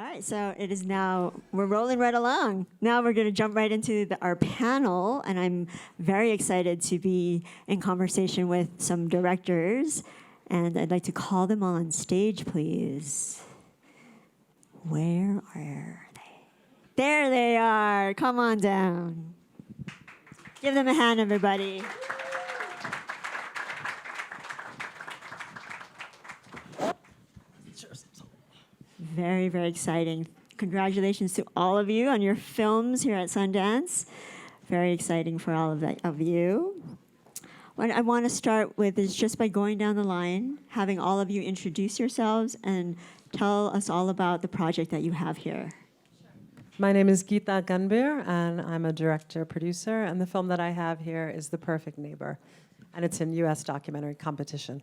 All right, so it is now, we're rolling right along. Now we're going to jump right into our panel, and I'm very excited to be in conversation with some directors, and I'd like to call them all on stage, please. Where are they? There they are. Come on down. Give them a hand, everybody. Very, very exciting. Congratulations to all of you on your films here at Sundance. Very exciting for all of you. What I want to start with is just by going down the line, having all of you introduce yourselves and tell us all about the project that you have here. My name is Geeta Gandbhir, and I'm a director-producer, and the film that I have here is The Perfect Neighbor, and it's in U.S. documentary competition.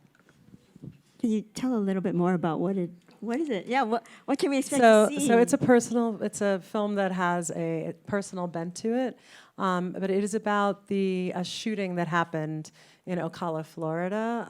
Can you tell a little bit more about what is it? Yeah, what can we expect to see? So it's a film that has a personal bent to it, but it is about a shooting that happened in Ocala, Florida.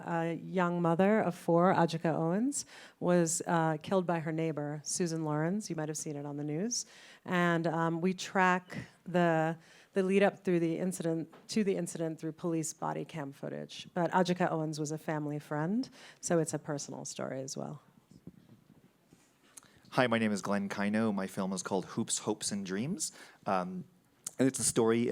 A young mother of 4, Ajika Owens, was killed by her neighbor, Susan Lawrence. You might have seen it on the news. And we track the lead up through the incident through police body cam footage. But Ajika Owens was a family friend, so it's a personal story as well. Hi, my name is Glenn Kaino. My film is called Hoops, Hopes, and Dreams. And it's a story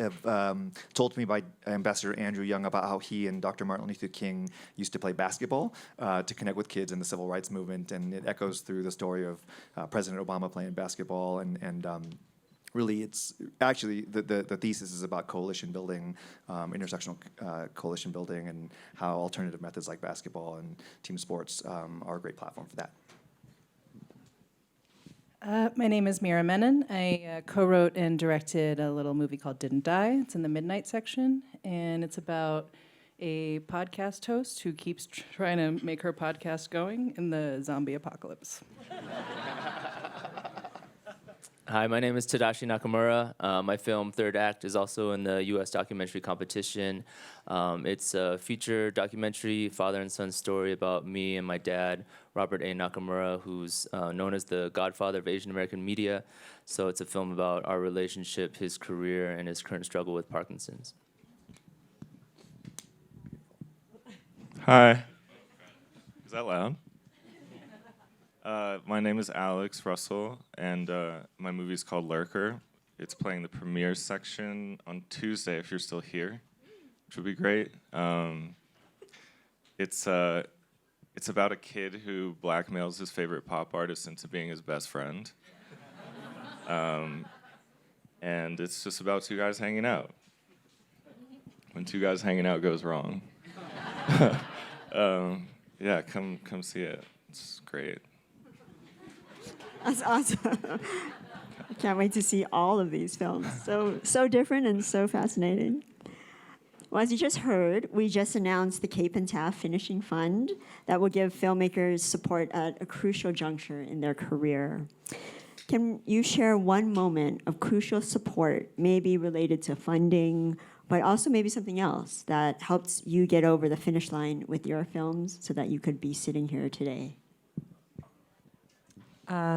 told to me by Ambassador Andrew Young about how he and Dr. Martin Luther King used to play basketball to connect with kids in the civil rights movement. And it echoes through the story of President Obama playing basketball. And really, it's actually the thesis is about coalition building, intersectional coalition building, and how alternative methods like basketball and team sports are a great platform for that. My name is Meera Menon. I co-wrote and directed a little movie called Didn't Die. It's in the midnight section, and it's about a podcast host who keeps trying to make her podcast going in the zombie apocalypse. Hi, my name is Tadashi Nakamura. My film Third Act is also in the U.S. documentary competition. It's a feature documentary, father and son story about me and my dad, Robert A. Nakamura, who's known as the godfather of Asian American media. So it's a film about our relationship, his career, and his current struggle with Parkinson's. Hi. Is that loud? My name is Alex Russell, and my movie is called Lurker. It's playing the premiere section on Tuesday if you're still here, which would be great. It's about a kid who blackmails his favorite pop artist into being his best friend. And it's just about 2 guys hanging out. When 2 guys hanging out goes wrong. Yeah, come see it. It's great. That's awesome. I can't wait to see all of these films. So different and so fascinating. Well, as you just heard, we just announced the Cape and TAAF Finishing Fund that will give filmmakers support at a crucial juncture in their career. Can you share one moment of crucial support, maybe related to funding, but also maybe something else that helped you get over the finish line with your films so that you could be sitting here today?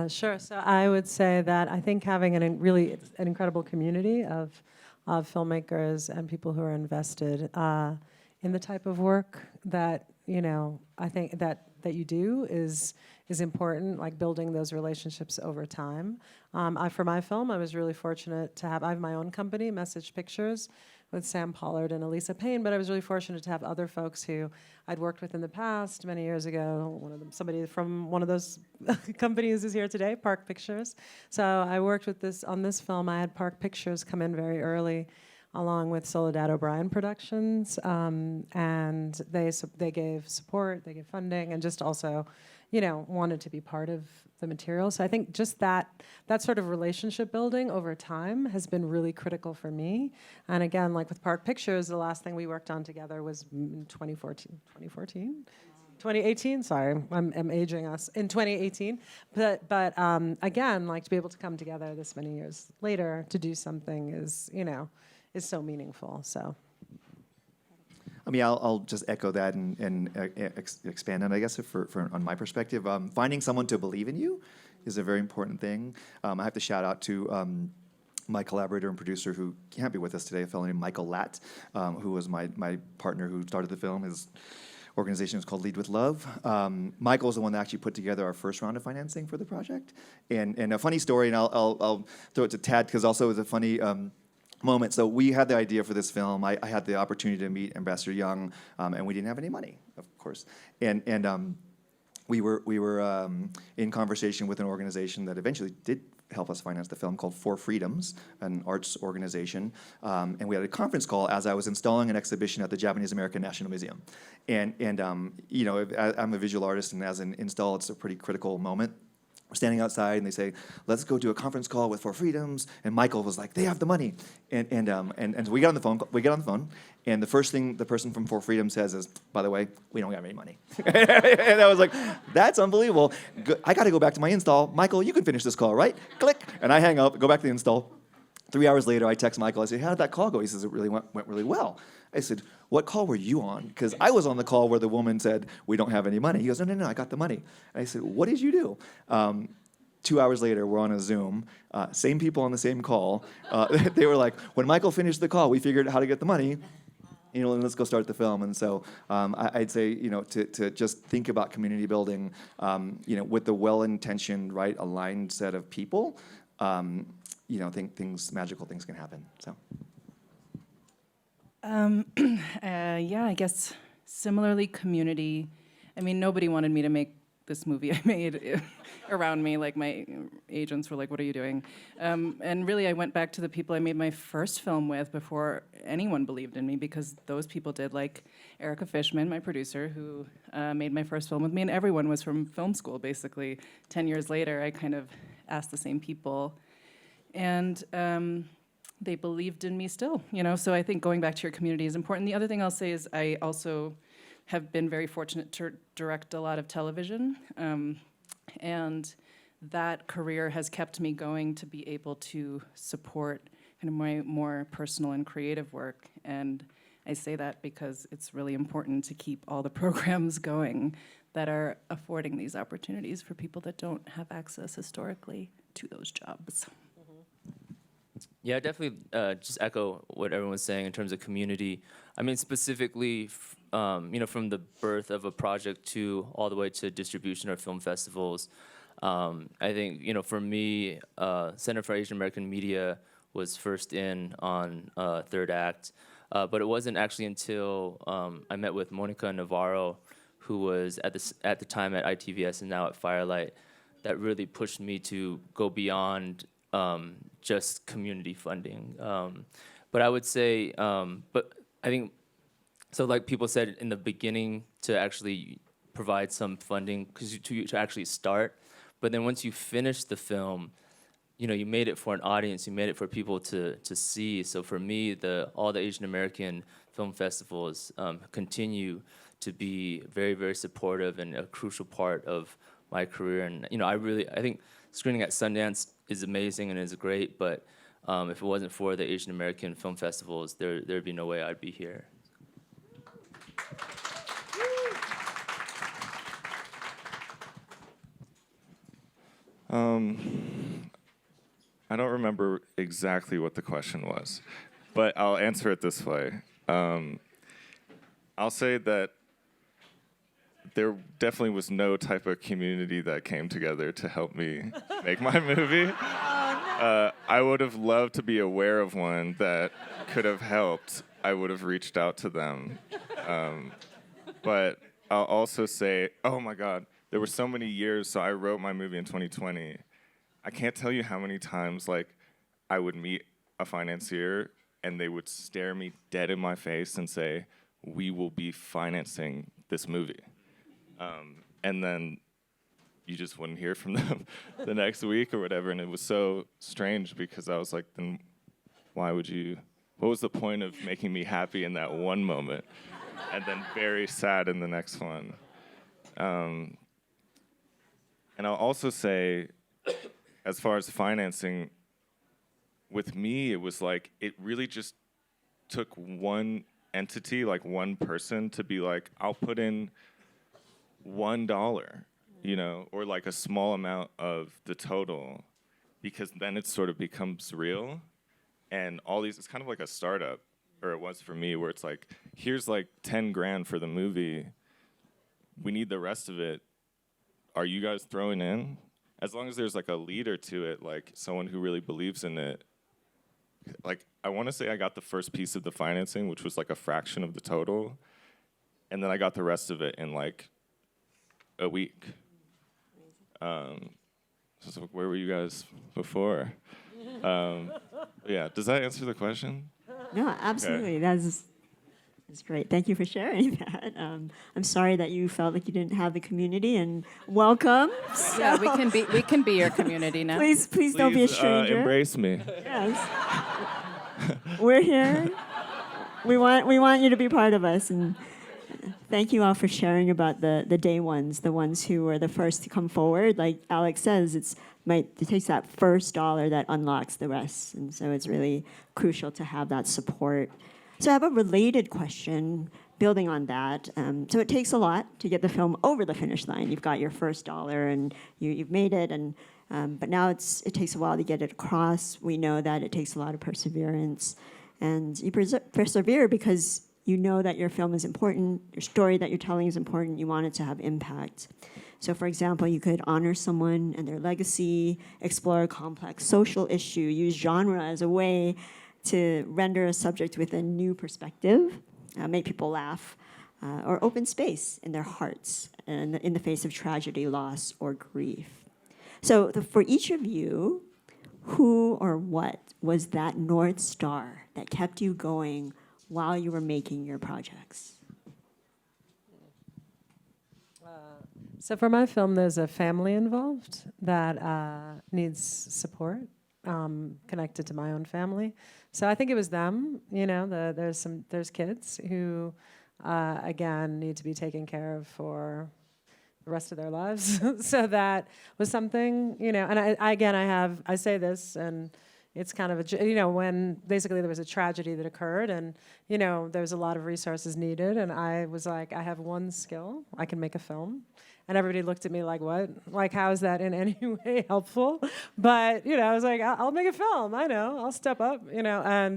Sure. So I would say that I think having an incredible community of filmmakers and people who are invested in the type of work that I think that you do is important. Like building those relationships over time. For my film, I was really fortunate to have. I have my own company, Message Pictures, with Sam Pollard and Elisa Payne, but I was really fortunate to have other folks who I'd worked with in the past many years ago. Somebody from one of those companies is here today, Park Pictures. So I worked with on this film. I had Park Pictures come in very early, along with Soledad O'Brien Productions, and they gave support, they gave funding, and just also, wanted to be part of the material. So I think just that sort of relationship building over time has been really critical for me. And again, like with Park Pictures, the last thing we worked on together was in 2018, sorry, I'm aging us, in 2018. But again, like to be able to come together this many years later to do something is so meaningful, so. I mean, I'll just echo that and expand on, I guess, on my perspective. Finding someone to believe in you is a very important thing. I have to shout out to my collaborator and producer who can't be with us today, a fellow named Michael Latt, who was my partner who started the film. His organization is called Lead with Love. Michael is the one that actually put together our first round of financing for the project. And a funny story, and I'll throw it to Tad, because also it was a funny moment. So we had the idea for this film. I had the opportunity to meet Ambassador Young, and we didn't have any money, of course. And we were in conversation with an organization that eventually did help us finance the film, called For Freedoms, an arts organization. And we had a conference call as I was installing an exhibition at the Japanese American National Museum. And you know, I'm a visual artist, and as an install, it's a pretty critical moment. We're standing outside, and they say, "Let's go do a conference call with For Freedoms." And Michael was like, "They have the money." And so we get on the phone. And the first thing the person from For Freedom says is, "By the way, we don't have any money." And I was like, "That's unbelievable. I got to go back to my install. Michael, you can finish this call, right?" Click. And I hang up, go back to the install. 3 hours later, I text Michael. I say, "How did that call go?" He says, "It really went really well." I said, "What call were you on?" Because I was on the call where the woman said, "We don't have any money." He goes, No, I got the money." And I said, "What did you do?" 2 hours later, we're on a Zoom, same people on the same call. They were like, "When Michael finished the call, we figured out how to get the money. You know, and let's go start the film." And so I'd say, you know, to just think about community building, you know, with the well-intentioned, right, aligned set of people, you know, magical things can happen. So. Yeah, I guess similarly, community. I mean, nobody wanted me to make this movie I made around me. Like, my agents were like, "What are you doing?" And really, I went back to the people I made my first film with before anyone believed in me, because those people did. Like Erica Fishman, my producer, who made my first film with me, and everyone was from film school, basically. 10 years later, I kind of asked the same people. And they believed in me still, you know? So I think going back to your community is important. The other thing I'll say is I also have been very fortunate to direct a lot of television. And that career has kept me going to be able to support kind of my more personal and creative work. And I say that because it's really important to keep all the programs going that are affording these opportunities for people that don't have access historically to those jobs. Yeah, definitely just echo what everyone's saying in terms of community. I mean, specifically, you know, from the birth of a project to all the way to distribution or film festivals. I think, you know, for me, Center for Asian American Media was first in on Third Act, but it wasn't actually until I met with Monica Navarro, who was at the time at ITVS and now at Firelight, that really pushed me to go beyond just community funding. But I would say, but I think, so like people said in the beginning, to actually provide some funding to actually start. But then once you finish the film, you know, you made it for an audience, you made it for people to see. So for me, all the Asian American film festivals continue to be very, very supportive and a crucial part of my career. And, you know, I think screening at Sundance is amazing and is great, but if it wasn't for the Asian American film festivals, there'd be no way I'd be here. I don't remember exactly what the question was, but I'll answer it this way. I'll say that there definitely was no type of community that came together to help me make my movie. I would have loved to be aware of one that could have helped. I would have reached out to them. But I'll also say, oh my God, there were so many years, so I wrote my movie in 2020. I can't tell you how many times, like, I would meet a financier and they would stare me dead in my face and say, "We will be financing this movie." And then you just wouldn't hear from them the next week or whatever. And it was so strange because I was like, then what was the point of making me happy in that one moment and then very sad in the next one? And I'll also say, as far as financing, with me, it was like, it really just took one entity, like one person, to be like, I'll put in $1. you know, or like a small amount of the total, because then it sort of becomes real. And all these, it's kind of like a startup, or it was for me, where it's like, here's like 10 grand for the movie. We need the rest of it. Are you guys throwing in? As long as there's like a leader to it, like someone who really believes in it. Like, I want to say I got the first piece of the financing, which was like a fraction of the total. And then I got the rest of it in like a week. So where were you guys before? Yeah, does that answer the question? No, absolutely. That's great. Thank you for sharing that. I'm sorry that you felt like you didn't have the community, and welcome. Yeah, we can be your community now. Please don't be a stranger. Embrace me. Yes. We're here. We want you to be part of us, and thank you all for sharing about the day ones, the ones who were the first to come forward. Like Alex says, it takes that first dollar that unlocks the rest, and so it's really crucial to have that support. So I have a related question building on that. So it takes a lot to get the film over the finish line. You've got your first dollar and you've made it, and but now it takes a while to get it across. We know that it takes a lot of perseverance, and you persevere because you know that your film is important, your story that you're telling is important, you want it to have impact. So for example, you could honor someone and their legacy, explore a complex social issue, use genre as a way to render a subject with a new perspective, make people laugh, or open space in their hearts in the face of tragedy, loss, or grief. So for each of you, who or what was that North Star that kept you going while you were making your projects? So for my film, there's a family involved that needs support, connected to my own family. So I think it was them. You know, there's kids who, again, need to be taken care of for the rest of their lives. So that was something, you know. And I say this, and it's kind of when basically there was a tragedy that occurred, and there's a lot of resources needed, and I was like, I have one skill, I can make a film. And everybody looked at me like, what? Like, how is that in any way helpful? But, I was like, I'll make a film. I know. I'll step up, And,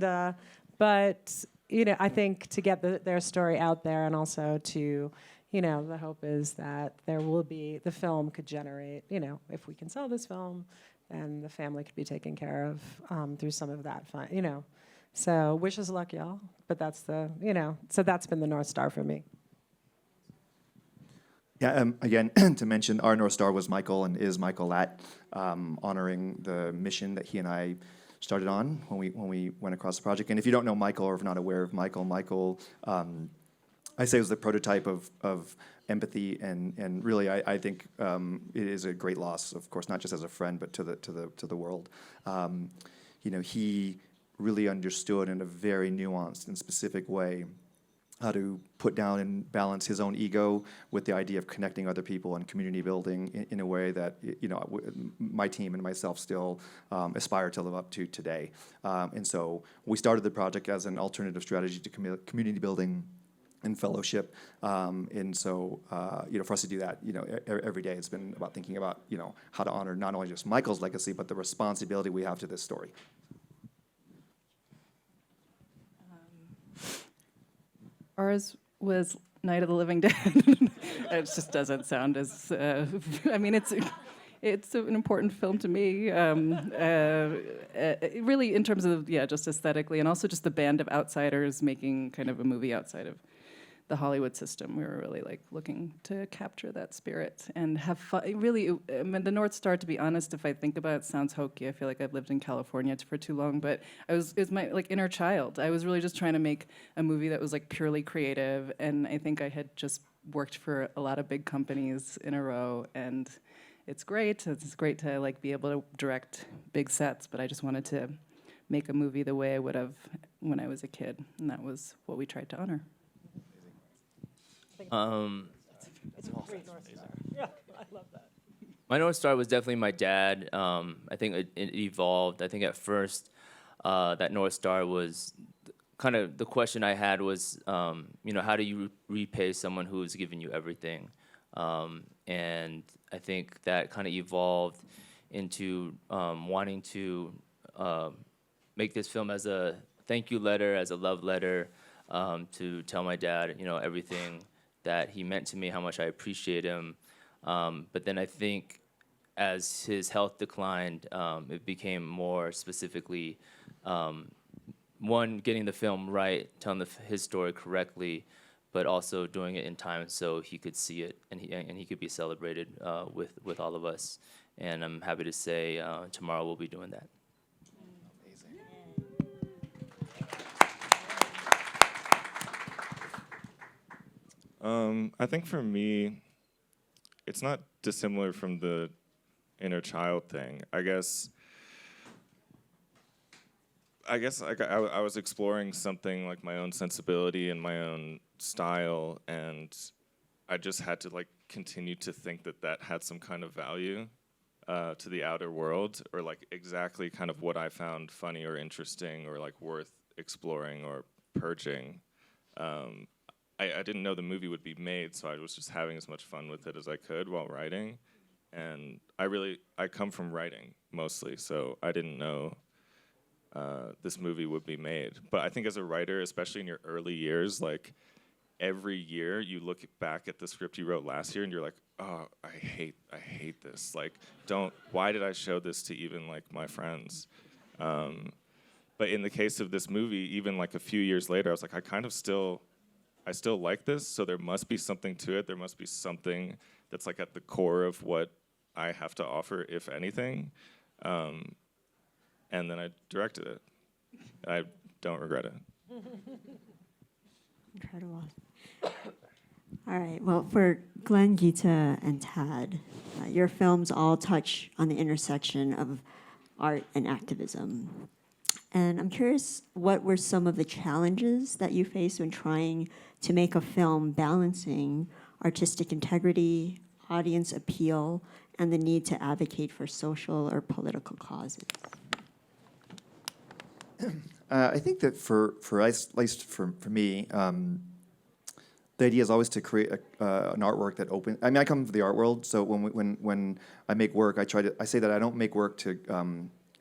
but, I think to get their story out there, and also to, the hope is that the film could generate, if we can sell this film, then the family could be taken care of through some of that fun, So wish us luck, y'all. But that's so that's been the North Star for me. Yeah, again, to mention, our North Star was Michael and is Michael at honoring the mission that he and I started on when we went across the project. And if you don't know Michael, or if not aware of Michael, I say was the prototype of empathy, and really, I think it is a great loss, of course, not just as a friend, but to the world. He really understood in a very nuanced and specific way how to put down and balance his own ego with the idea of connecting other people and community building in a way that my team and myself still aspire to live up to today. And so we started the project as an alternative strategy to community building and fellowship. And so, for us to do that, every day it's been about thinking about, how to honor not only just Michael's legacy, but the responsibility we have to this story. Ours was Night of the Living Dead. It just doesn't sound as. It's an important film to me. Really, in terms of just aesthetically, and also just the band of outsiders making kind of a movie outside of the Hollywood system. We were really looking to capture that spirit and have fun. Really, the North Star, to be honest, if I think about it, sounds hokey. I feel like I've lived in California for too long, but it's my inner child. I was really just trying to make a movie that was purely creative, and I think I had just worked for a lot of big companies in a row, and it's great. It's great to be able to direct big sets, but I just wanted to make a movie the way I would have when I was a kid, and that was what we tried to honor. It's a great North Star. Yeah, I love that. My North Star was definitely my dad. I think it evolved. I think at first that North Star was kind of the question I had was, how do you repay someone who's given you everything? and I think that kind of evolved into wanting to make this film as a thank you letter, as a love letter, to tell my dad, everything that he meant to me, how much I appreciate him. But then I think as his health declined, it became more specifically, one, getting the film right, telling his story correctly, but also doing it in time so he could see it and he could be celebrated with all of us. And I'm happy to say tomorrow we'll be doing that. I think for me, it's not dissimilar from the inner child thing. I guess like I was exploring something like my own sensibility and my own style, and I just had to like continue to think that had some kind of value to the outer world, or like exactly kind of what I found funny or interesting or like worth exploring or purging. I didn't know the movie would be made, so I was just having as much fun with it as I could while writing. And I come from writing mostly, so I didn't know this movie would be made. But I think as a writer, especially in your early years, like every year you look back at the script you wrote last year and you're like, oh, I hate this. Like, why did I show this to even like my friends? But in the case of this movie, even like a few years later, I was like, I still like this, so there must be something to it. There must be something that's like at the core of what I have to offer, if anything. And then I directed it. I don't regret it. Incredible. All right. Well, for Glenn, Geeta, and Tad, your films all touch on the intersection of art and activism. And I'm curious, what were some of the challenges that you faced when trying to make a film balancing artistic integrity, audience appeal, and the need to advocate for social or political causes? I think that for us, at least for me, the idea is always to create an artwork that opens. I mean, I come from the art world, so when I make work, I say that I don't make work to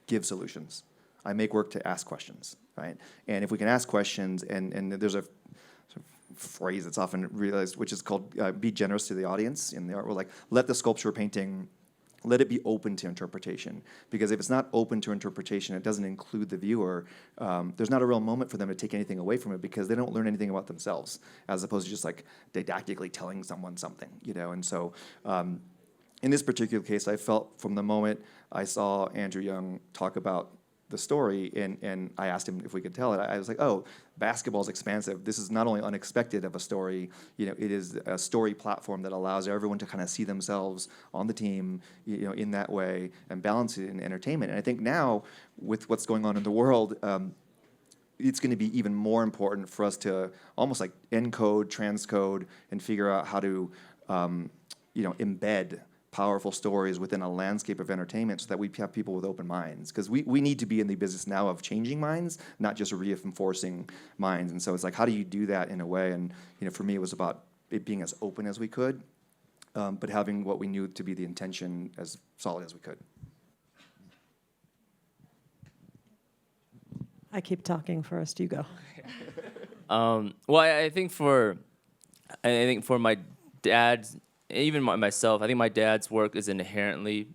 give solutions. I make work to ask questions, right? And if we can ask questions, and there's a phrase that's often realized, which is called be generous to the audience in the art world, like let the sculpture or painting, let it be open to interpretation. Because if it's not open to interpretation, it doesn't include the viewer, there's not a real moment for them to take anything away from it because they don't learn anything about themselves, as opposed to just like didactically telling someone something, And so in this particular case, I felt from the moment I saw Andrew Young talk about the story, and I asked him if we could tell it. I was like, oh, basketball is expansive. This is not only unexpected of a story, it is a story platform that allows everyone to kind of see themselves on the team, in that way, and balance it in entertainment. And I think now, with what's going on in the world, it's going to be even more important for us to almost like encode, transcode, and figure out how to, embed powerful stories within a landscape of entertainment so that we have people with open minds. Because we need to be in the business now of changing minds, not just reinforcing minds. And so it's like, how do you do that in a way? And for me, it was about it being as open as we could, but having what we knew to be the intention as solid as we could. I keep talking first. You go. Well, I think for my dad's, even myself, I think my dad's work is inherently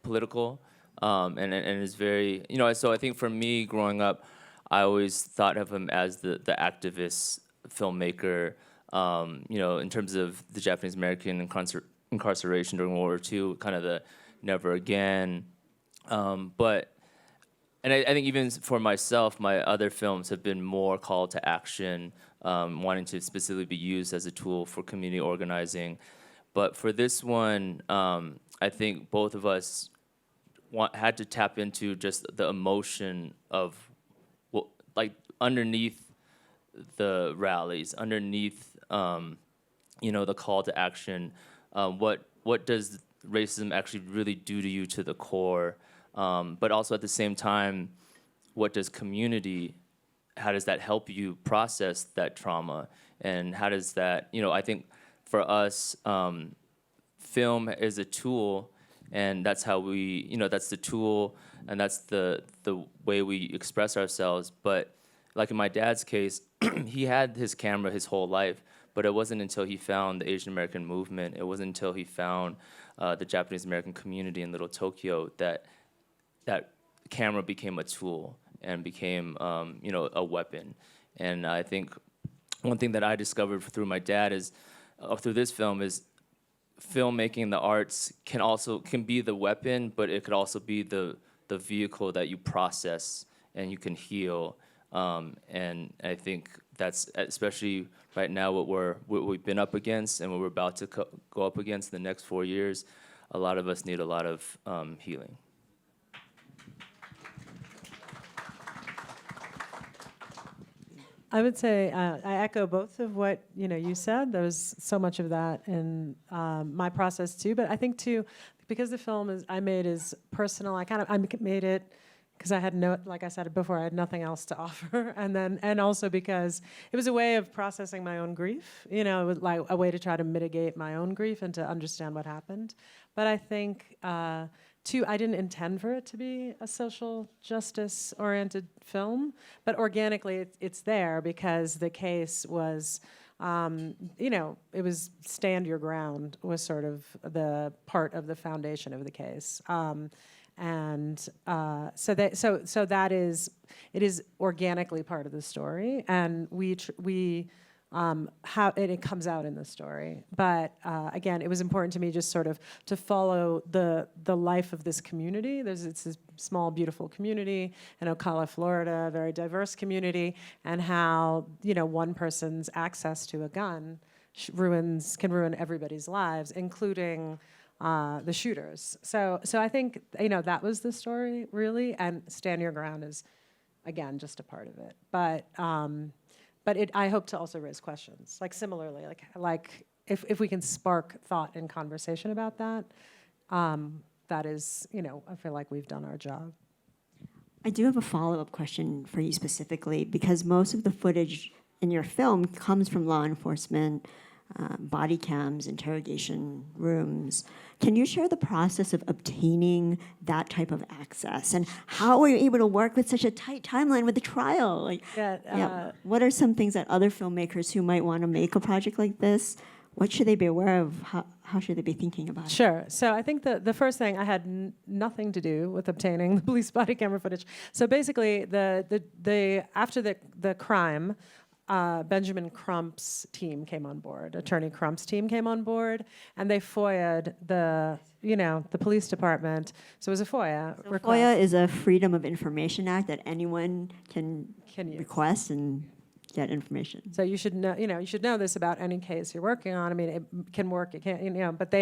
political, and is very, so I think for me growing up, I always thought of him as the activist filmmaker, in terms of the Japanese American incarceration during World War II, kind of the never again. And I think even for myself, my other films have been more call to action, wanting to specifically be used as a tool for community organizing. But for this one, I think both of us had to tap into just the emotion of, like, underneath the rallies, underneath, the call to action. What does racism actually really do to you to the core? But also at the same time, what does community, how does that help you process that trauma? And how does that, I think for us, film is a tool, and that's how we, that's the tool, and that's the way we express ourselves. But like in my dad's case, he had his camera his whole life, but it wasn't until he found the Asian American movement, it wasn't until he found the Japanese American community in Little Tokyo that camera became a tool and became, a weapon. And I think one thing that I discovered through my dad is, through this film, is filmmaking, the arts can be the weapon, but it could also be the vehicle that you process and you can heal. And I think that's especially right now what we've been up against and what we're about to go up against in the next 4 years. A lot of us need a lot of healing. I would say I echo both of what you said. There was so much of that in my process too. But I think too, because the film I made is personal. I made it because I had like I said before, I had nothing else to offer, and also because it was a way of processing my own grief. It was like a way to try to mitigate my own grief and to understand what happened. But I think. Two, I didn't intend for it to be a social justice-oriented film, but organically it's there because the case was, it was stand your ground was sort of the part of the foundation of the case, so that is it is organically part of the story, and it comes out in the story. But again, it was important to me just sort of to follow the life of this community. It's this small, beautiful community in Ocala, Florida, a very diverse community, and how one person's access to a gun can ruin everybody's lives, including the shooters. So I think that was the story really, and Stand Your Ground is again just a part of it. But I hope to also raise questions, like similarly, like if we can spark thought and conversation about that, that is, I feel like we've done our job. I do have a follow-up question for you specifically, because most of the footage in your film comes from law enforcement, body cams, interrogation rooms. Can you share the process of obtaining that type of access, and how were you able to work with such a tight timeline with the trial? What are some things that other filmmakers who might want to make a project like this, what should they be aware of? How should they be thinking about it? Sure. So I think the first thing, I had nothing to do with obtaining the police body camera footage. So basically, after the crime, Benjamin Crump's team came on board. Attorney Crump's team came on board, and they FOIA'd the police department. So it was a FOIA request. FOIA is a Freedom of Information Act that anyone can use. request and get information. So you should know this about any case you're working on. I mean, it can work, it can't, but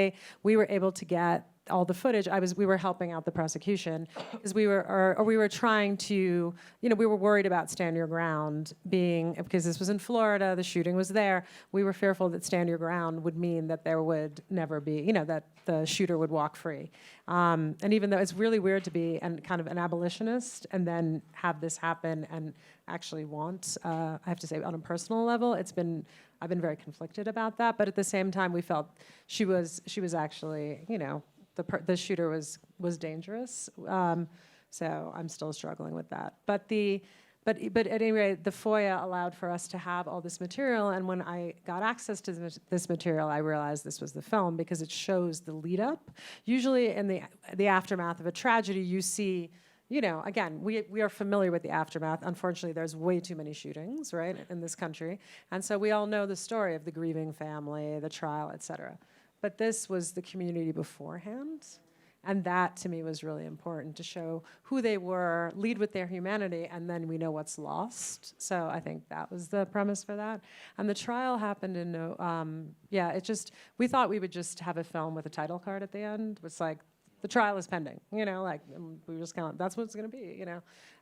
we were able to get all the footage. We were helping out the prosecution because we were trying to, we were worried about Stand Your Ground because this was in Florida, the shooting was there. We were fearful that Stand Your Ground would mean that there would never be, that the shooter would walk free. And even though it's really weird to be kind of an abolitionist and then have this happen and actually I have to say on a personal level, I've been very conflicted about that. But at the same time, we felt she was actually, the shooter was dangerous, so I'm still struggling with that. But at any rate, the FOIA allowed for us to have all this material, and when I got access to this material, I realized this was the film because it shows the lead up. Usually, in the aftermath of a tragedy, you see. Again, we are familiar with the aftermath. Unfortunately, there's way too many shootings, right, in this country, and so we all know the story of the grieving family, the trial, et cetera. But this was the community beforehand, and that to me was really important to show who they were, lead with their humanity, and then we know what's lost. So I think that was the premise for that. And the trial happened in we thought we would just have a film with a title card at the end. It's like, the trial is pending, we were just kind of, that's what it's gonna be,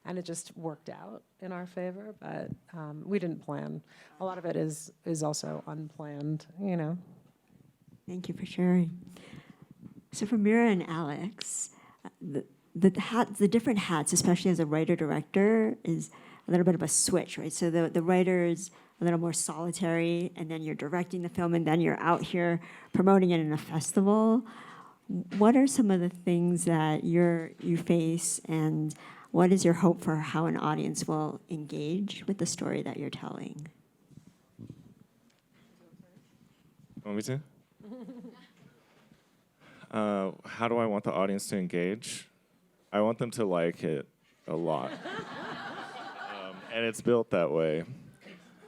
and it just worked out in our favor, but we didn't plan. A lot of it is also unplanned, Thank you for sharing. So for Meera and Alex, the different hats, especially as a writer-director, is a little bit of a switch, right? So the writers a little more solitary, and then you're directing the film, and then you're out here promoting it in a festival. What are some of the things that you face, and what is your hope for how an audience will engage with the story that you're telling? Want me to? How do I want the audience to engage? I want them to like it a lot. And it's built that way.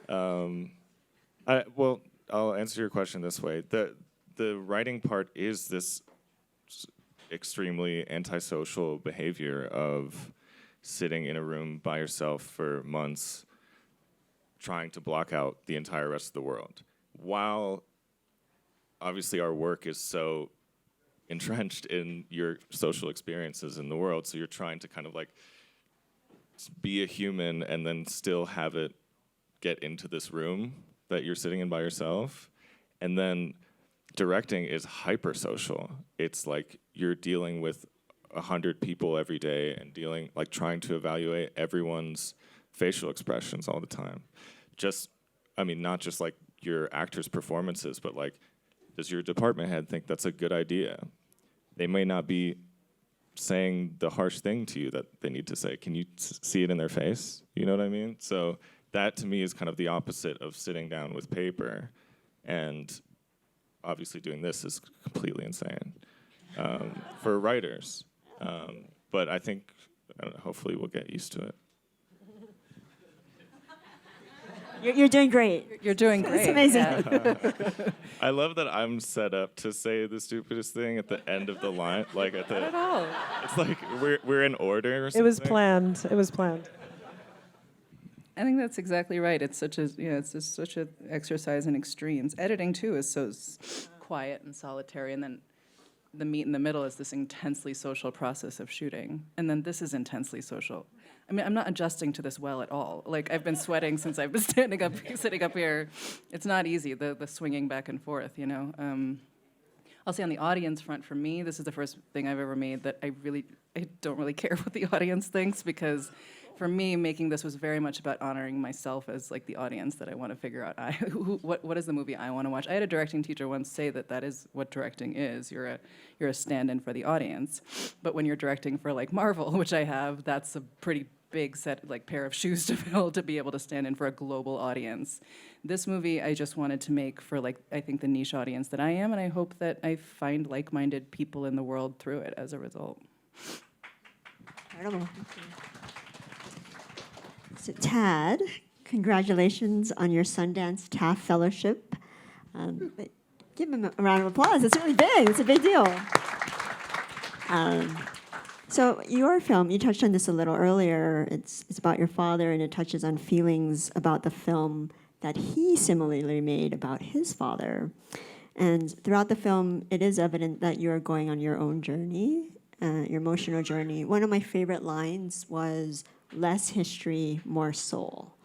Well, I'll answer your question this way. The writing part is this extremely antisocial behavior of sitting in a room by yourself for months trying to block out the entire rest of the world. While obviously our work is so entrenched in your social experiences in the world, so you're trying to kind of like be a human and then still have it get into this room that you're sitting in by yourself. And then directing is hyper social. It's like you're dealing with 100 people every day and trying to evaluate everyone's facial expressions all the time. Not just like your actors' performances, but like, does your department head think that's a good idea? They may not be saying the harsh thing to you that they need to say. Can you see it in their face? You know what I mean? So that to me is kind of the opposite of sitting down with paper. And obviously doing this is completely insane for writers. But I think, hopefully we'll get used to it. You're doing great. You're doing great. It's amazing. Yeah. I love that I'm set up to say the stupidest thing at the end of the line. Like at the, Not at all. it's like we're in order or something. It was planned. It was planned. I think that's exactly right. It's just such an exercise in extremes. Editing too is so quiet and solitary, and then the meat in the middle is this intensely social process of shooting, and then this is intensely social. I mean, I'm not adjusting to this well at all. Like, I've been sweating since I've been sitting up here. It's not easy, the swinging back and forth, you know. I'll say on the audience front, for me, this is the first thing I've ever made that I don't really care what the audience thinks, because for me, making this was very much about honoring myself as like the audience that I want to figure out. What is the movie I want to watch? I had a directing teacher once say that is what directing is. You're a stand-in for the audience. But when you're directing for like Marvel, which I have, that's a pretty big pair of shoes to fill to be able to stand in for a global audience. This movie I just wanted to make for I think the niche audience that I am, and I hope that I find like-minded people in the world through it as a result. Incredible. So Tad, congratulations on your Sundance TAAF Fellowship. Give him a round of applause. It's really big. It's a big deal. So your film, you touched on this a little earlier. It's about your father, and it touches on feelings about the film that he similarly made about his father. And throughout the film, it is evident that you are going on your own journey, your emotional journey. One of my favorite lines was, "Less history, more soul."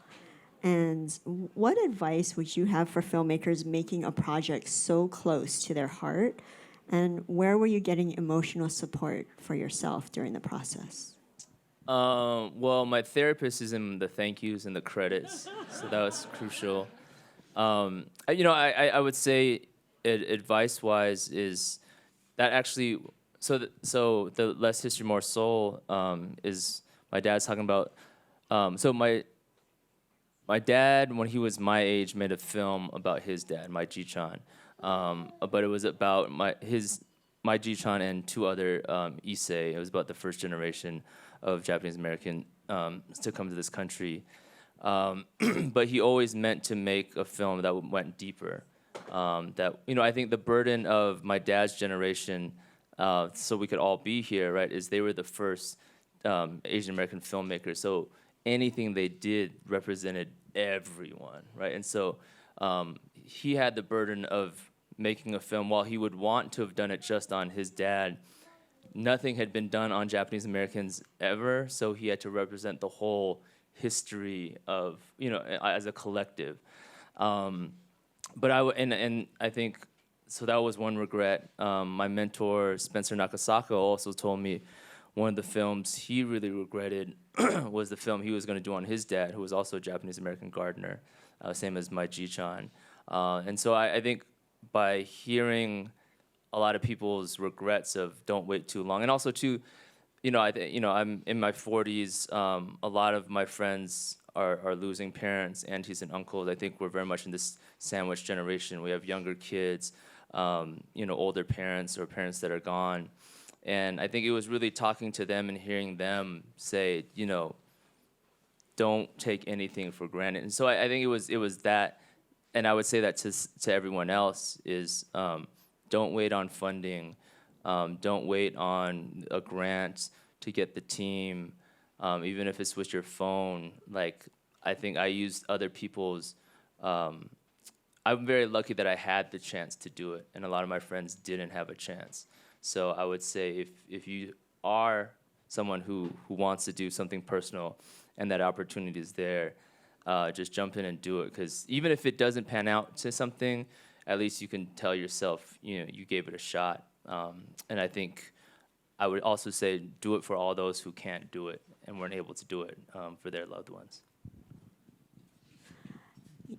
And what advice would you have for filmmakers making a project so close to their heart? And where were you getting emotional support for yourself during the process? Well, my therapist is in the thank yous and the credits, so that was crucial. I would say advice-wise is that actually, so the Less History, More Soul is my dad's talking about. So my dad, when he was my age, made a film about his dad, my Ji-chan. But it was about my Ji-chan and two other Issei. It was about the first generation of Japanese American to come to this country. But he always meant to make a film that went deeper. I think the burden of my dad's generation, so we could all be here, right, is they were the first Asian American filmmakers. So anything they did represented everyone, right? And so he had the burden of making a film. While he would want to have done it just on his dad, nothing had been done on Japanese Americans ever, so he had to represent the whole history of, as a collective. But I think, so that was one regret. My mentor, Spencer Nakasaka, also told me one of the films he really regretted was the film he was going to do on his dad, who was also a Japanese American gardener. same as my Ji-chan. And so I think by hearing a lot of people's regrets of don't wait too long, and also too, I'm in my 40s. A lot of my friends are losing parents, aunties and uncles. I think we're very much in this sandwich generation. We have younger kids, older parents or parents that are gone. And I think it was really talking to them and hearing them say, don't take anything for granted. And so I think it was that, and I would say that to everyone else is don't wait on funding, don't wait on a grant to get the team, even if it's with your phone. Like, I think I used other people's, I'm very lucky that I had the chance to do it, and a lot of my friends didn't have a chance. So I would say if you are someone who wants to do something personal and that opportunity is there, just jump in and do it. Because even if it doesn't pan out to something, at least you can tell yourself, you gave it a shot. And I think I would also say do it for all those who can't do it and weren't able to do it for their loved ones.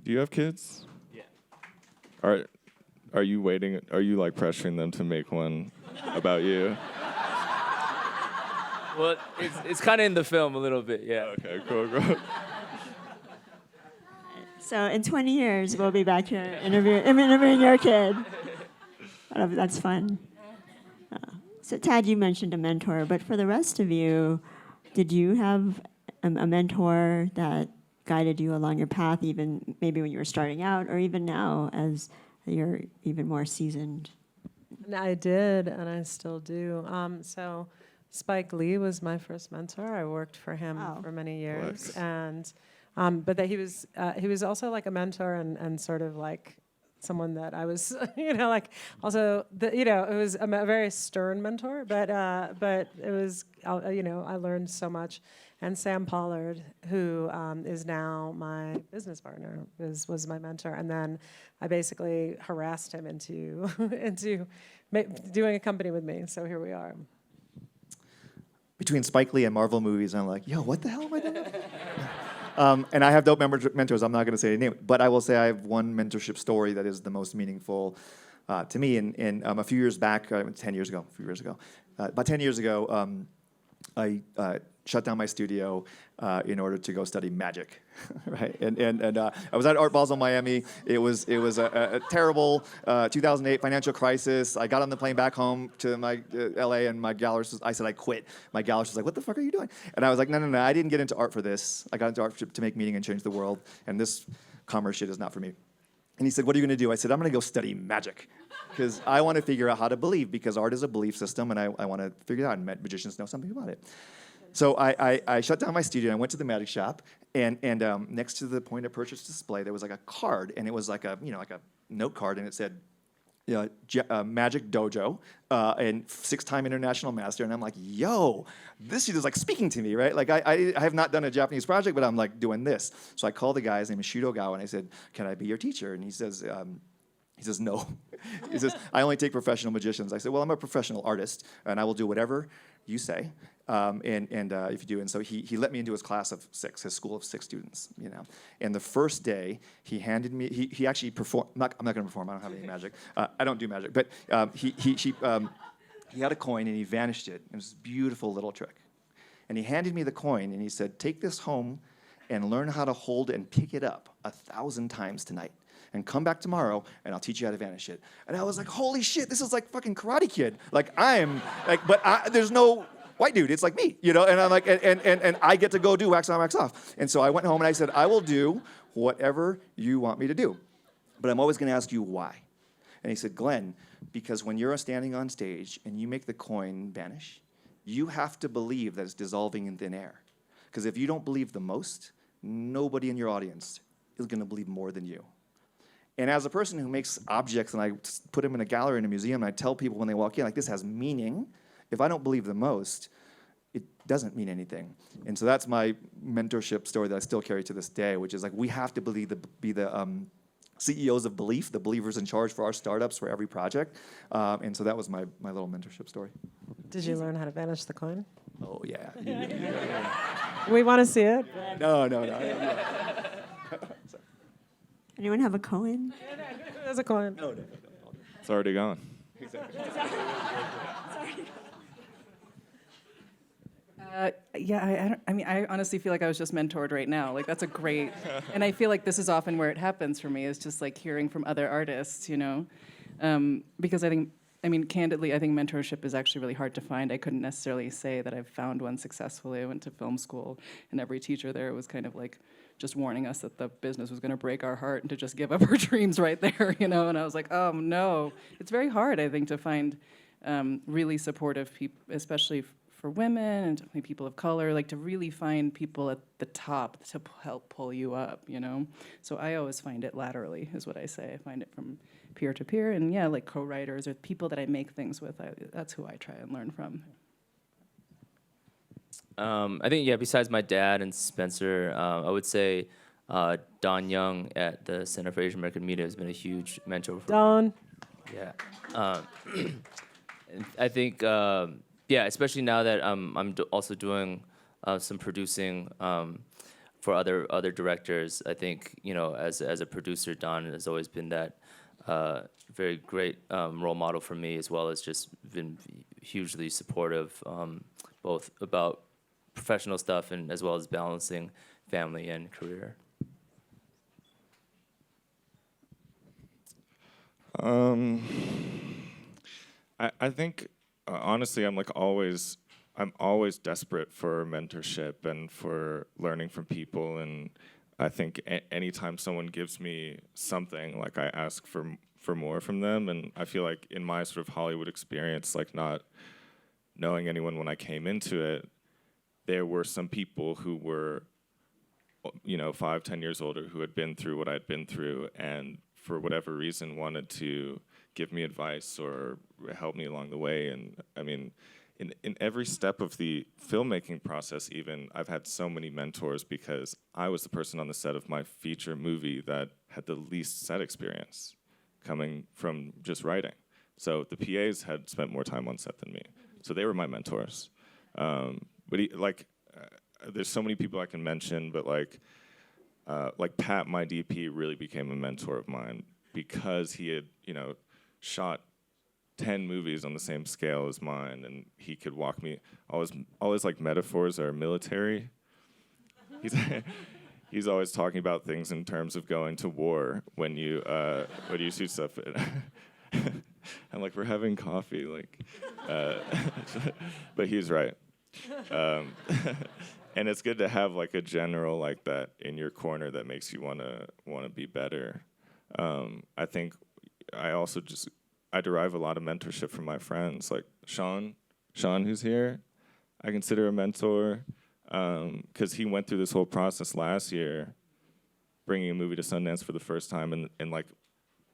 Do you have kids? Yeah. Are you waiting? Are you like pressuring them to make one about you? Well, it's kind of in the film a little bit, yeah. Okay, cool. So in 20 years, we'll be back here interviewing your kid. That's fun. So Tad, you mentioned a mentor, but for the rest of you, did you have a mentor that guided you along your path, even maybe when you were starting out, or even now as you're even more seasoned? I did, and I still do. So Spike Lee was my first mentor. I worked for him for many years, and but that he was also like a mentor and sort of like someone that I was, like also it was a very stern mentor, but it was I learned so much. And Sam Pollard, who is now my business partner, was my mentor. And then I basically harassed him into doing a company with me. So here we are. Between Spike Lee and Marvel movies, I'm like, yo, what the hell am I doing? And I have dope mentors. I'm not going to say any name, but I will say I have one mentorship story that is the most meaningful to me. And a few years back, 10 years ago, about 10 years ago, I shut down my studio in order to go study magic, right? And I was at Art Basel, Miami. It was a terrible 2008 financial crisis. I got on the plane back home to my LA, and my gallerist, I said I quit. My gallerist was like, "What the fuck are you doing?" And I was like, "No, I didn't get into art for this. I got into art to make meaning and change the world. And this commerce shit is not for me." And he said, "What are you going to do?" I said, "I'm going to go study magic because I want to figure out how to believe, because art is a belief system, and I want to figure it out, and magicians know something about it." So I shut down my studio, and I went to the magic shop, and next to the point of purchase display, there was like a card, and it was like a note card, and it said, Magic Dojo, and 6-time international master. And I'm like, yo, this shit is like speaking to me, right? Like I have not done a Japanese project, but I'm like doing this. So I called the guy, his name is Shudogawa, and I said, "Can I be your teacher?" And he says, "No." He says, "I only take professional magicians." I said, "Well, I'm a professional artist, and I will do whatever you say, and if you do." And so he let me into his class of 6, his school of 6 students, And the first day, he handed me, he actually performed, I'm not going to perform, I don't have any magic. I don't do magic, but he had a coin, and he vanished it. It was a beautiful little trick. And he handed me the coin, and he said, "Take this home and learn how to hold and pick it up 1,000 times tonight. And come back tomorrow, and I'll teach you how to vanish it." And I was like, holy shit, this is like fucking Karate Kid. Like, there's no white dude, it's like me, And I'm like, and I get to go do wax on, wax off. And so I went home, and I said, "I will do whatever you want me to do, but I'm always going to ask you why." And he said, "Glenn, because when you're standing on stage and you make the coin vanish, you have to believe that it's dissolving in thin air. Because if you don't believe the most, nobody in your audience is going to believe more than you." And as a person who makes objects, and I put them in a gallery in a museum, and I tell people when they walk in, like, this has meaning. If I don't believe the most, it doesn't mean anything. And so that's my mentorship story that I still carry to this day, which is like, we have to be the CEOs of belief, the believers in charge for our startups, for every project. And so that was my little mentorship story. Did you learn how to vanish the coin? Oh, yeah. We want to see it. No. Anyone have a Cohen? There's a coin. It's already gone. Yeah, I mean, I honestly feel like I was just mentored right now. Like, that's a great, and I feel like this is often where it happens for me, is just like hearing from other artists, you know? Because I mean, candidly, I think mentorship is actually really hard to find. I couldn't necessarily say that I've found one successfully. I went to film school, and every teacher there was kind of like just warning us that the business was going to break our heart and to just give up our dreams right there, you know? And I was like, oh, no. It's very hard, I think, to find really supportive people, especially for women and definitely people of color, like to really find people at the top to help pull you up, you know? So I always find it laterally, is what I say. I find it from peer to peer, and yeah, like co-writers or people that I make things with, that's who I try and learn from. I think, yeah, besides my dad and Spencer, I would say Don Young at the Center for Asian American Media has been a huge mentor for Don. Yeah. And I think, yeah, especially now that I'm also doing some producing for other directors. I think, you know, as a producer, Don has always been that very great role model for me, as well as just been hugely supportive, both about professional stuff and as well as balancing family and career. I think honestly, I'm always desperate for mentorship and for learning from people, and I think anytime someone gives me something, like I ask for more from them, and I feel like in my sort of Hollywood experience, like not knowing anyone when I came into it, there were some people who were, you know, 5-10 years older who had been through what I'd been through, and for whatever reason wanted to give me advice or help me along the way. And I mean, in every step of the filmmaking process even, I've had so many mentors because I was the person on the set of my feature movie that had the least set experience coming from just writing. So the PAs had spent more time on set than me. So they were my mentors. But there's so many people I can mention, but like Pat, my DP, really became a mentor of mine because he had, you know, shot 10 movies on the same scale as mine, and he could walk me. All his like metaphors are military. He's always talking about things in terms of going to war when you shoot stuff. I'm like, we're having coffee, like, but he's right. And it's good to have like a general like that in your corner that makes you wanna be better. I think I derive a lot of mentorship from my friends, like Sean, who's here. I consider a mentor because he went through this whole process last year, bringing a movie to Sundance for the first time, and like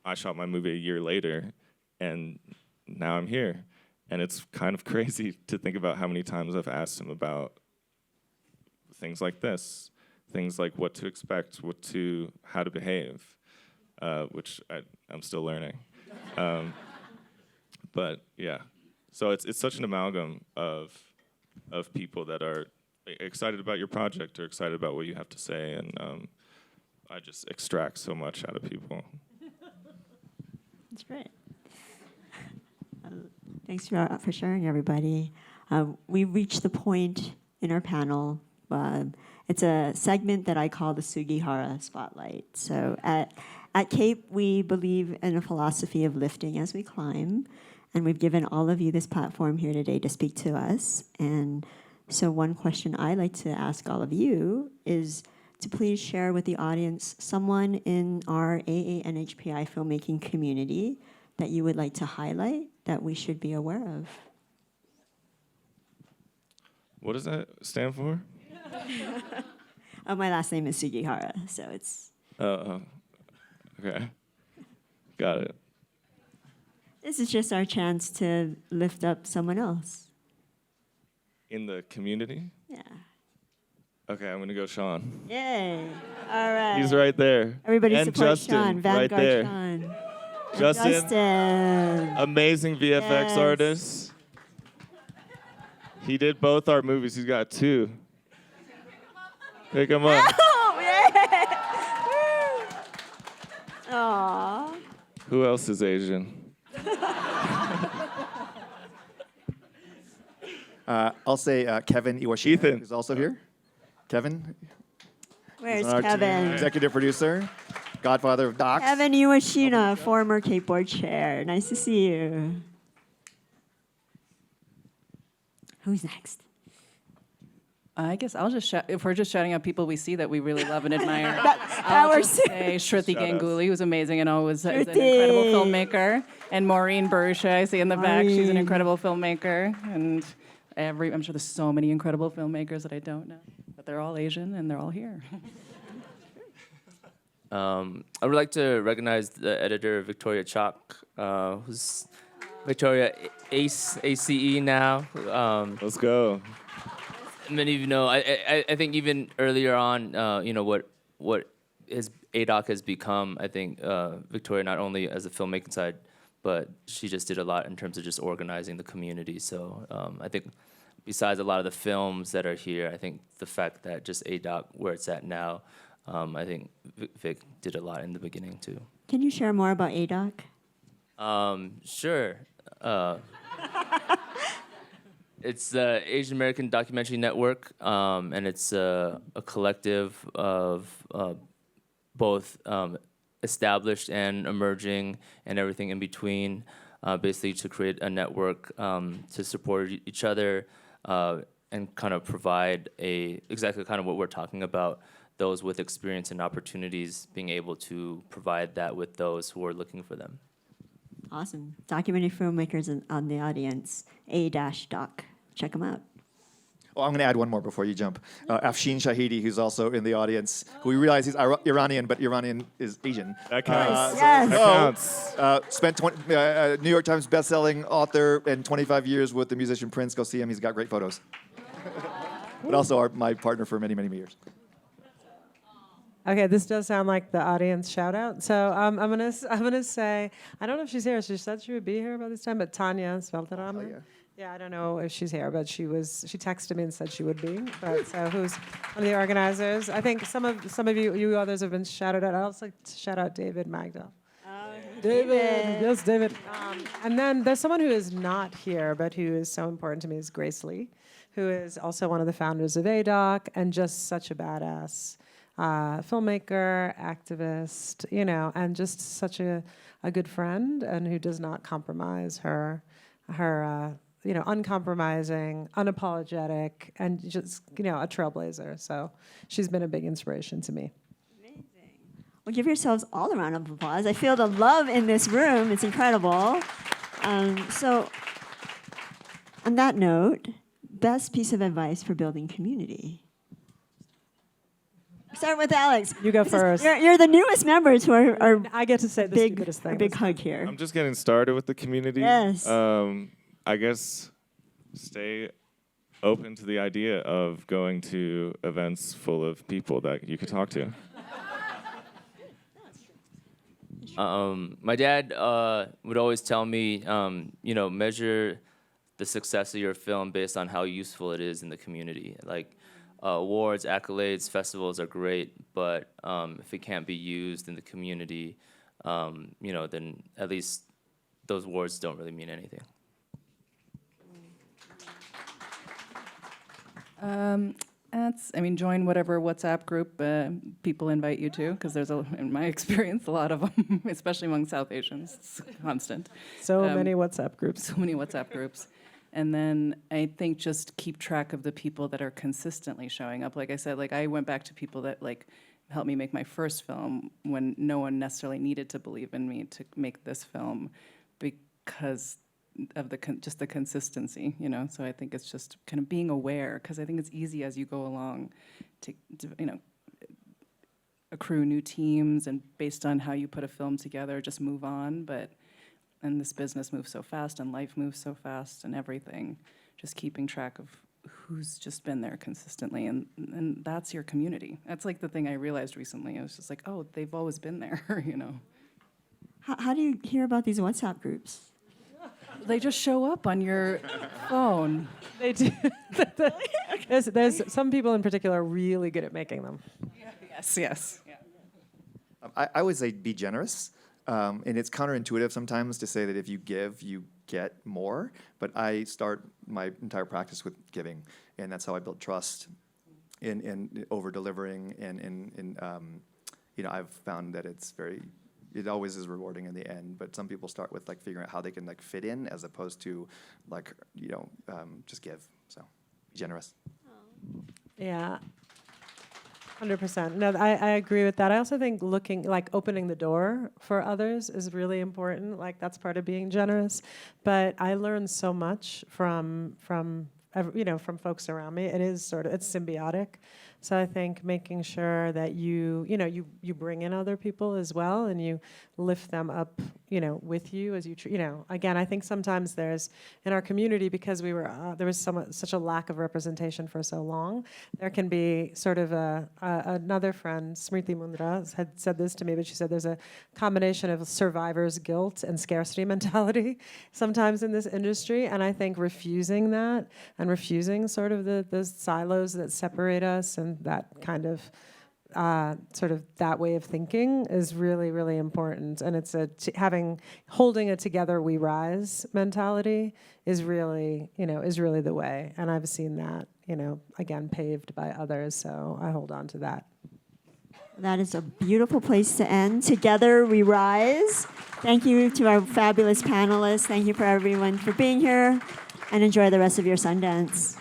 I shot my movie a year later, and now I'm here. And it's kind of crazy to think about how many times I've asked him about things like this, things like what to expect, how to behave, which I'm still learning. But yeah, so it's such an amalgam of people that are excited about your project or excited about what you have to say, and I just extract so much out of people. That's great. Thanks for sharing, everybody. We've reached the point in our panel. It's a segment that I call the Sugihara Spotlight. So at CAPE, we believe in a philosophy of lifting as we climb, and we've given all of you this platform here today to speak to us. And so one question I like to ask all of you is to please share with the audience someone in our AANHPI filmmaking community that you would like to highlight that we should be aware of. What does that stand for? Oh, my last name is Sugihara, so it's... Okay. Got it. This is just our chance to lift up someone else. In the community? Yeah. Okay, I'm gonna go Sean. Yay. All right. He's right there. Everybody and support Justin, Sean. Vanguard right there. Sean. And Justin, amazing VFX Yes. artist. He did both our movies. He's got 2. Pick him up. Oh, yeah. Aww. Who else is Asian? I'll say Kevin Iwashita, Ethan. who's also here. Kevin, Where's our Kevin? executive producer, godfather of docs. Kevin Iwashita, former Cape Board chair. Nice to see you. Who's next? I guess I'll just shout, if we're just shouting out people we see that we really love and admire. That I'll was just say Shruti Shout-outs. Ganguly, who's amazing and always is an Shruti. incredible filmmaker. And Maureen Barucha, I see in the back. She's an Maureen. incredible filmmaker. And I'm sure there's so many incredible filmmakers that I don't know. But they're all Asian and they're all here. I would like to recognize the editor, Victoria Chalk, who's Victoria ACE now. Let's go. Many of you know, I think even earlier on, what his ADOC has become, I think Victoria, not only as a filmmaking side, but she just did a lot in terms of just organizing the community. So I think besides a lot of the films that are here, I think the fact that just ADOC, where it's at now, I think Vic did a lot in the beginning too. Can you share more about ADOC? Sure. It's the Asian American Documentary Network, and it's a collective of both established and emerging and everything in between, basically to create a network to support each other and kind of provide exactly kind of what we're talking about, those with experience and opportunities being able to provide that with those who are looking for them. Awesome. Documentary filmmakers on the audience. A-Doc. Check them out. Oh, I'm going to add one more before you jump. Afshin Shahidi, who's also in the audience, who we realize he's Iranian, but Iranian is Asian. That counts. Yes. That counts. Spent New York Times best-selling author and 25 years with the musician Prince. Go see him. He's got great photos. But also my partner for many, many years. Okay, this does sound like the audience shout out. So I'm gonna say, I don't know if she's here. She said she would be here by this time, but Tanya Svelterama. Oh, yeah. Yeah, I don't know if she's here, but she texted me and said she would be. But so who's one of the organizers? I think some of you others have been shouted out. I'd also like to shout out David Magdal. David, yes, David. And then there's someone who is not here, but who is so important to me, is Grace Lee, who is also one of the founders of ADOC and just such a badass filmmaker, activist, and just such a good friend, and who does not compromise her uncompromising, unapologetic, and just a trailblazer. So she's been a big inspiration to me. Well, give yourselves all a round of applause. I feel the love in this room. It's incredible. So, on that note, best piece of advice for building community. Start with Alex. You go first. You're the newest members who are I get to say the big, stupidest thing. a big hug here. I'm just getting started with the community. Yes. I guess stay open to the idea of going to events full of people that you could talk to. My dad would always tell me, measure the success of your film based on how useful it is in the community. Like awards, accolades, festivals are great, but if it can't be used in the community, then at least those awards don't really mean anything. Join whatever WhatsApp group people invite you to, because there's, in my experience, a lot of them, especially among South Asians. It's constant. So many WhatsApp groups. So many WhatsApp groups. And then I think just keep track of the people that are consistently showing up. Like I said, I went back to people that helped me make my first film when no one necessarily needed to believe in me to make this film, because of the consistency, So I think it's just kind of being aware, because I think it's easy as you go along to accrue new teams, and based on how you put a film together, just move on. And this business moves so fast, and life moves so fast, and everything. Just keeping track of who's just been there consistently, and that's your community. That's the thing I realized recently. I was just oh, they've always been there, How do you hear about these WhatsApp groups? They just show up on your phone. They do. There's some people in particular really good at making them. Yes. Yeah. I would say be generous. And it's counterintuitive sometimes to say that if you give, you get more. But I start my entire practice with giving. And that's how I build trust in over-delivering. And I've found that it always is rewarding in the end. But some people start with like figuring out how they can like fit in as opposed to like, just give. So be generous. Yeah. 100%. No, I agree with that. I also think opening the door for others is really important. Like that's part of being generous. But I learned so much from folks around me. It is it's symbiotic. So I think making sure that you bring in other people as well, and you lift them up, with you as you, again, I think sometimes there's, in our community, because there was such a lack of representation for so long, there can be sort of another friend, Smriti Mundra, had said this to me, but she said there's a combination of survivor's guilt and scarcity mentality sometimes in this industry, and I think refusing that and refusing sort of the silos that separate us and that kind of sort of that way of thinking is really, really important. And it's holding a together we rise mentality is really the way. And I've seen that, again, paved by others. So I hold on to that. That is a beautiful place to end. Together we rise. Thank you to our fabulous panelists. Thank you for everyone for being here, and enjoy the rest of your Sundance.